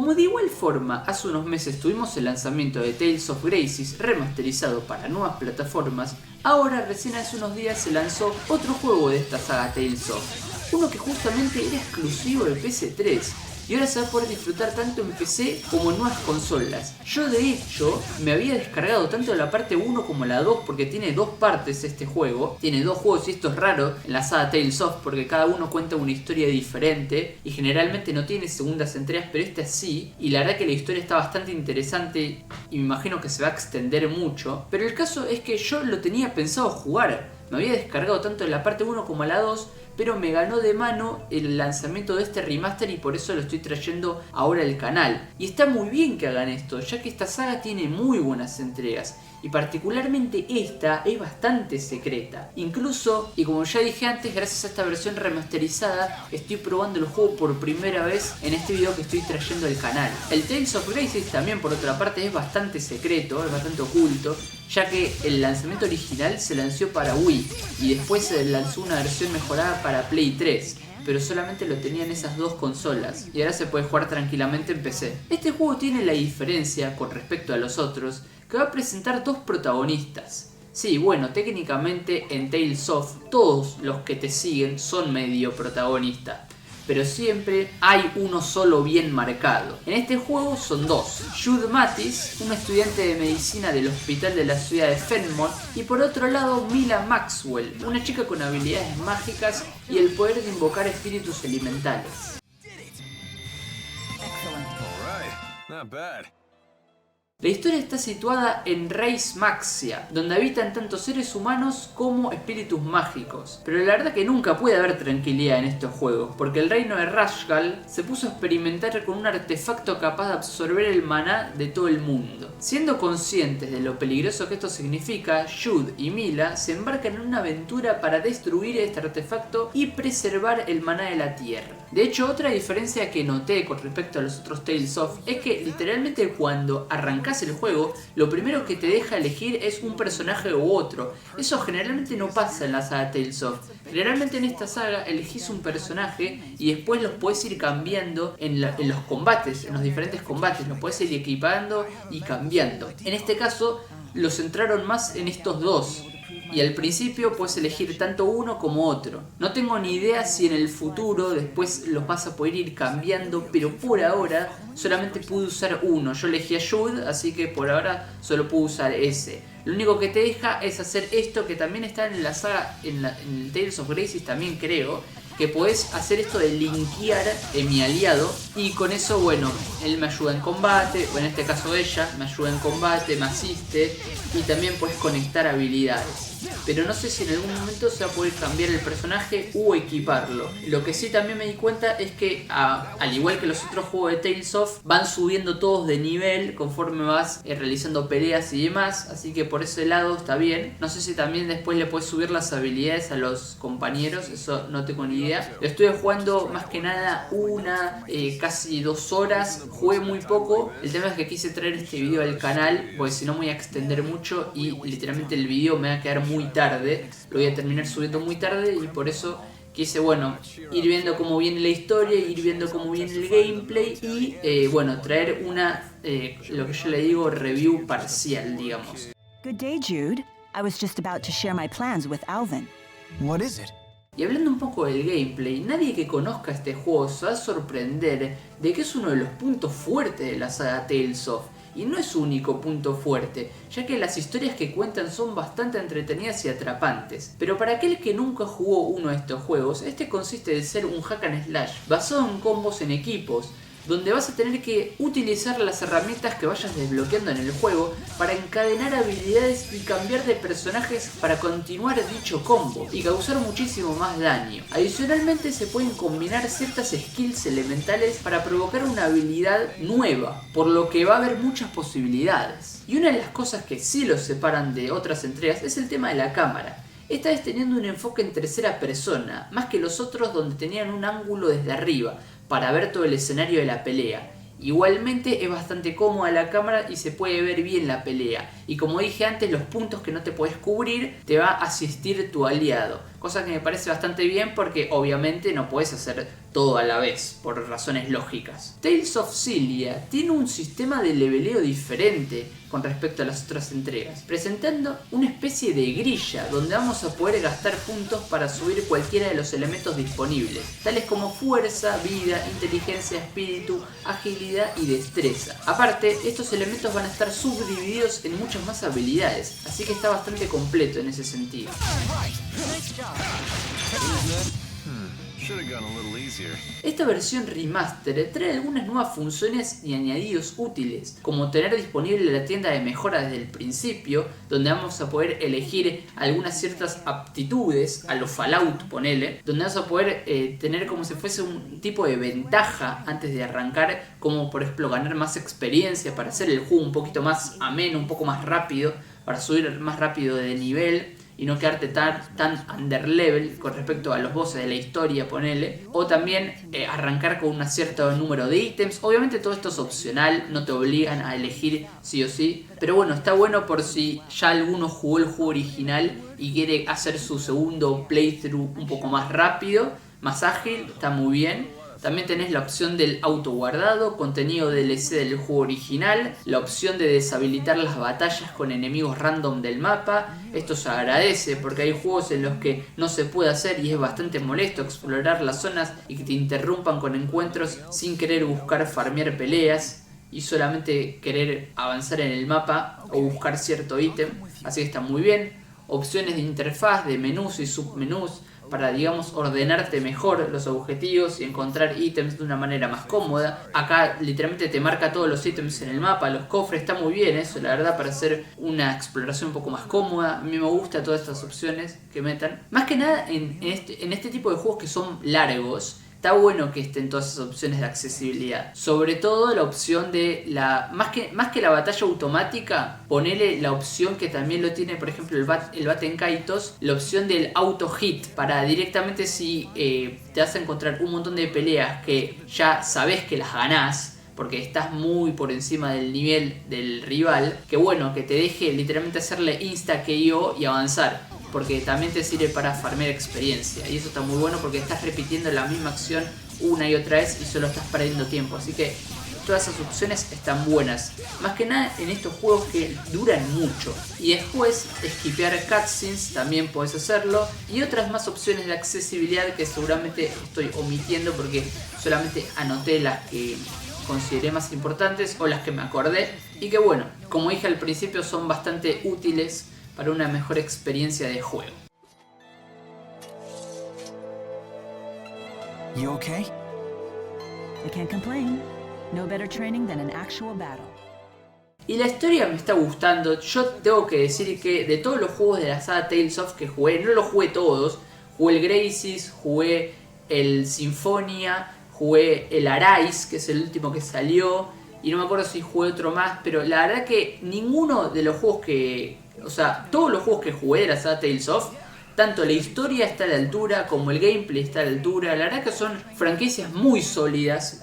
Como de igual forma, hace unos meses tuvimos el lanzamiento de Tales of Graces remasterizado para nuevas plataformas, ahora recién hace unos días se lanzó otro juego de esta saga Tales of, uno que justamente era exclusivo de PS3. Y ahora se va a poder disfrutar tanto en PC como en nuevas consolas. Yo de hecho me había descargado tanto la parte 1 como la 2 porque tiene dos partes este juego. Tiene dos juegos y esto es raro en la saga Tales of porque cada uno cuenta una historia diferente y generalmente no tiene segundas entregas, pero esta sí. Y la verdad que la historia está bastante interesante y me imagino que se va a extender mucho. Pero el caso es que yo lo tenía pensado jugar. Me había descargado tanto la parte 1 como la 2, pero me ganó de mano el lanzamiento de este remaster y por eso lo estoy trayendo ahora al canal. Y está muy bien que hagan esto, ya que esta saga tiene muy buenas entregas. Y particularmente esta es bastante secreta. Incluso, y como ya dije antes, gracias a esta versión remasterizada, estoy probando el juego por primera vez en este video que estoy trayendo al canal. El Tales of Graces también, por otra parte, es bastante secreto, es bastante oculto, ya que el lanzamiento original se lanzó para Wii y después se lanzó una versión mejorada para Play 3. Pero solamente lo tenían esas dos consolas y ahora se puede jugar tranquilamente en PC. Este juego tiene la diferencia con respecto a los otros que va a presentar dos protagonistas. Sí, bueno, técnicamente en Tales of todos los que te siguen son medio protagonistas, pero siempre hay uno solo bien marcado. En este juego son dos: Jude Mattis, un estudiante de medicina del hospital de la ciudad de Fenmore, y por otro lado Mila Maxwell, una chica con habilidades mágicas y el poder de invocar espíritus elementales. La historia está situada en Reis Maxia, donde habitan tanto seres humanos como espíritus mágicos. Pero la verdad que nunca puede haber tranquilidad en estos juegos, porque el reino de Rashgal se puso a experimentar con un artefacto capaz de absorber el maná de todo el mundo. Siendo conscientes de lo peligroso que esto significa, Jude y Mila se embarcan en una aventura para destruir este artefacto y preservar el maná de la tierra. De hecho, otra diferencia que noté con respecto a los otros Tales of es que literalmente cuando arrancas el juego, lo primero que te deja elegir es un personaje u otro. Eso generalmente no pasa en la saga Tales of. Generalmente en esta saga elegís un personaje y después los podés ir cambiando en los combates, en los diferentes combates. Los podés ir equipando y cambiando. En este caso, lo centraron más en estos dos. Y al principio puedes elegir tanto uno como otro. No tengo ni idea si en el futuro después los vas a poder ir cambiando, pero por ahora solamente pude usar uno. Yo elegí a Jude, así que por ahora solo puedo usar ese. Lo único que te deja es hacer esto, que también está en la saga, en el Tales of Graces también creo, que podés hacer esto de linkear en mi aliado y con eso, bueno, él me ayuda en combate, o en este caso ella me ayuda en combate, me asiste y también puedes conectar habilidades. Pero no sé si en algún momento se va a poder cambiar el personaje o equiparlo. Lo que sí también me di cuenta es que al igual que los otros juegos de Tales of, van subiendo todos de nivel conforme vas realizando peleas y demás, así que por ese lado está bien. No sé si también después le puedes subir las habilidades a los compañeros, eso no tengo ni idea. Lo estuve jugando más que nada casi 2 horas, jugué muy poco. El tema es que quise traer este video al canal porque si no me voy a extender mucho y literalmente el video me va a quedar muy tarde, lo voy a terminar subiendo muy tarde y por eso quise, bueno, ir viendo cómo viene la historia, ir viendo cómo viene el gameplay y, bueno, traer lo que yo le digo, review parcial, digamos. Good day, Jude. I was just about to share my plans with Alvin. What is it? Y hablando un poco del gameplay, nadie que conozca este juego se va a sorprender de que es uno de los puntos fuertes de la saga Tales of. Y no es su único punto fuerte, ya que las historias que cuentan son bastante entretenidas y atrapantes. Pero para aquel que nunca jugó uno de estos juegos, este consiste de ser un hack and slash basado en combos en equipos, donde vas a tener que utilizar las herramientas que vayas desbloqueando en el juego para encadenar habilidades y cambiar de personajes para continuar dicho combo y causar muchísimo más daño. Adicionalmente se pueden combinar ciertas skills elementales para provocar una habilidad nueva, por lo que va a haber muchas posibilidades. Y una de las cosas que sí los separan de otras entregas es el tema de la cámara. Esta vez teniendo un enfoque en tercera persona, más que los otros donde tenían un ángulo desde arriba, para ver todo el escenario de la pelea. Igualmente es bastante cómoda la cámara y se puede ver bien la pelea. Y como dije antes, los puntos que no te puedes cubrir te va a asistir tu aliado. cosa que me parece bastante bien porque obviamente no puedes hacer todo a la vez, por razones lógicas. Tales of Xillia tiene un sistema de leveleo diferente con respecto a las otras entregas, presentando una especie de grilla donde vamos a poder gastar puntos para subir cualquiera de los elementos disponibles, tales como fuerza, vida, inteligencia, espíritu, agilidad y destreza. Aparte, estos elementos van a estar subdivididos en muchas más habilidades, así que está bastante completo en ese sentido. Esta versión remaster trae algunas nuevas funciones y añadidos útiles, como tener disponible la tienda de mejora desde el principio, donde vamos a poder elegir algunas ciertas aptitudes, a lo Fallout ponele, donde vamos a poder tener como si fuese un tipo de ventaja antes de arrancar, como por ejemplo ganar más experiencia para hacer el juego un poquito más ameno, un poco más rápido, para subir más rápido de nivel y no quedarte tan underlevel con respecto a los bosses de la historia, ponele. O también arrancar con un cierto número de ítems. Obviamente todo esto es opcional, no te obligan a elegir sí o sí. Pero bueno, está bueno por si ya alguno jugó el juego original y quiere hacer su segundo playthrough un poco más rápido, más ágil, está muy bien. También tenés la opción del auto guardado, contenido DLC del juego original, la opción de deshabilitar las batallas con enemigos random del mapa. Esto se agradece porque hay juegos en los que no se puede hacer y es bastante molesto explorar las zonas y que te interrumpan con encuentros sin querer buscar farmear peleas y solamente querer avanzar en el mapa o buscar cierto ítem, así que está muy bien. Opciones de interfaz, de menús y submenús, para, digamos, ordenarte mejor los objetivos y encontrar ítems de una manera más cómoda. Acá literalmente te marca todos los ítems en el mapa, los cofres, está muy bien eso, la verdad, para hacer una exploración un poco más cómoda. A mí me gustan todas estas opciones que metan. Más que nada en este tipo de juegos que son largos, está bueno que estén todas esas opciones de accesibilidad. Sobre todo la opción de más que la batalla automática, ponele la opción que también lo tiene, por ejemplo, el Baten Kaitos, la opción del auto hit, para directamente si te vas a encontrar un montón de peleas que ya sabes que las ganás, porque estás muy por encima del nivel del rival, que bueno, que te deje literalmente hacerle insta KO y avanzar, porque también te sirve para farmear experiencia, y eso está muy bueno porque estás repitiendo la misma acción una y otra vez y solo estás perdiendo tiempo, así que todas esas opciones están buenas, más que nada en estos juegos que duran mucho. Y después skipear cutscenes también puedes hacerlo, y otras más opciones de accesibilidad que seguramente estoy omitiendo porque solamente anoté las que consideré más importantes o las que me acordé, y que bueno, como dije al principio, son bastante útiles para una mejor experiencia de juego. You okay? I can't complain. No better training than an actual battle. Y la historia me está gustando. Yo tengo que decir que de todos los juegos de la saga Tales of que jugué, no los jugué todos. Jugué el Graces, jugué el Symphonia, jugué el Arise, que es el último que salió, y no me acuerdo si jugué otro más, pero la verdad que ninguno de los juegos todos los juegos que jugué de la saga Tales of, tanto la historia está a la altura como el gameplay está a la altura. La verdad que son franquicias muy sólidas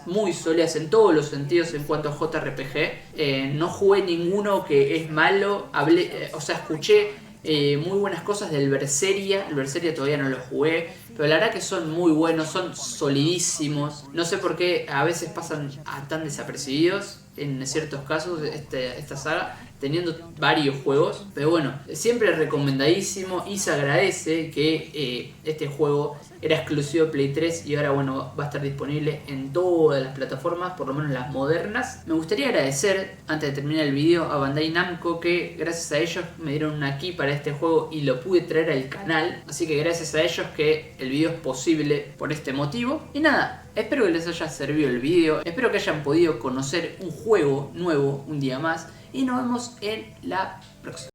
en todos los sentidos en cuanto a JRPG. No jugué ninguno que es malo. Escuché muy buenas cosas del Berseria. El Berseria todavía no lo jugué, pero la verdad que son muy buenos, son solidísimos. No sé por qué a veces pasan tan desapercibidos en ciertos casos esta saga, teniendo varios juegos, pero bueno, siempre recomendadísimo, y se agradece que este juego era exclusivo de Play 3 y ahora bueno, va a estar disponible en todas las plataformas, por lo menos las modernas. Me gustaría agradecer, antes de terminar el video, a Bandai Namco, que gracias a ellos me dieron una key para este juego y lo pude traer al canal, así que gracias a ellos que el video es posible por este motivo. Y nada, espero que les haya servido el video, espero que hayan podido conocer un juego nuevo un día más, y nos vemos en la próxima.